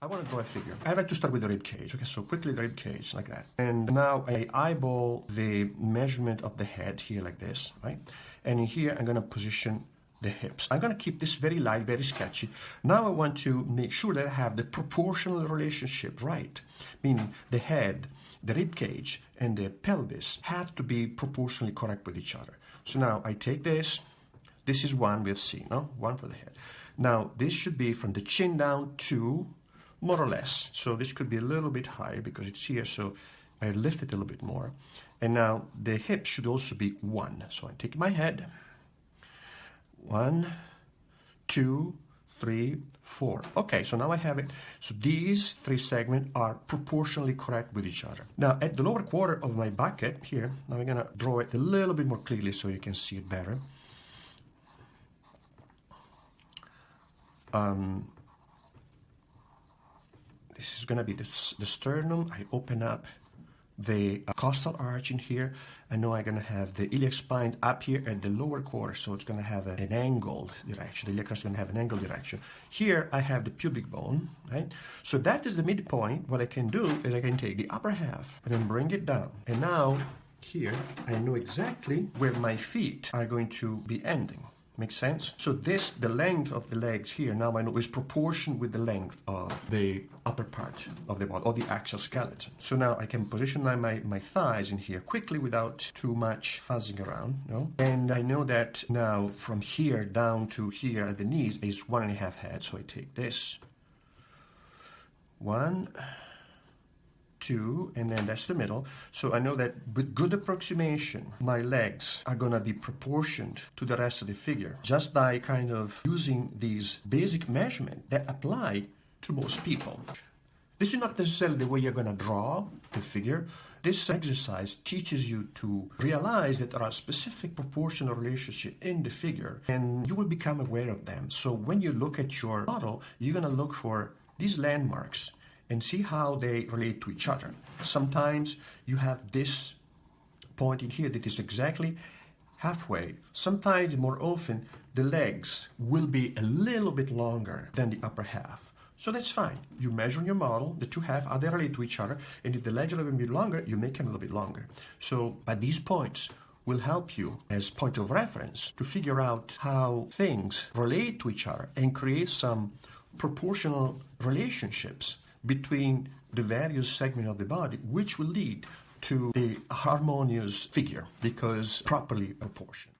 I want to draw a figure. I like to start with the rib cage. Okay, so quickly the rib cage, like that. And now I eyeball the measurement of the head here like this, right? And in here, I'm going to position the hips. I'm going to keep this very light, very sketchy. Now I want to make sure that I have the proportional relationship right, meaning the head, the rib cage, and the pelvis have to be proportionally correct with each other. So now I take this. This is one we've seen, no? One for the head. Now this should be from the chin down to more or less. So this could be a little bit higher because it's here, so I lift it a little bit more. And now the hip should also be 1. So I take my head. 1, 2, 3, 4. Okay, so now I have it. So these 3 segments are proportionally correct with each other. Now at the lower quarter of my bucket here, now I'm gonna draw it a little bit more clearly so you can see it better. This is gonna be the sternum. I open up the costal arch in here. I know I'm gonna have the iliac spine up here at the lower quarter, so it's gonna have an angled direction. The iliac crest is gonna have an angled direction. Here I have the pubic bone, right? So that is the midpoint. What I can do is I can take the upper half and then bring it down. And now here I know exactly where my feet are going to be ending. Makes sense? So this, the length of the legs here, now I know is proportion with the length of the upper part of the body, or the axial skeleton. So now I can position my thighs in here quickly without too much fuzzing around, no? And I know that now from here down to here at the knees is 1.5 heads. So I take this. 1, 2, and then that's the middle. So I know that with good approximation, my legs are gonna be proportioned to the rest of the figure just by kind of using these basic measurements that apply to most people. This is not necessarily the way you're gonna draw the figure. This exercise teaches you to realize that there are specific proportional relationships in the figure, and you will become aware of them. So when you look at your model, you're gonna look for these landmarks and see how they relate to each other. Sometimes you have this point in here that is exactly halfway. Sometimes, more often, the legs will be a little bit longer than the upper half. So that's fine. You measure in your model, the 2 halves, are they related to each other? And if the legs are a little bit longer, you make them a little bit longer. So, but these points will help you as point of reference to figure out how things relate to each other and create some proportional relationships between the various segments of the body, which will lead to a harmonious figure because properly proportioned.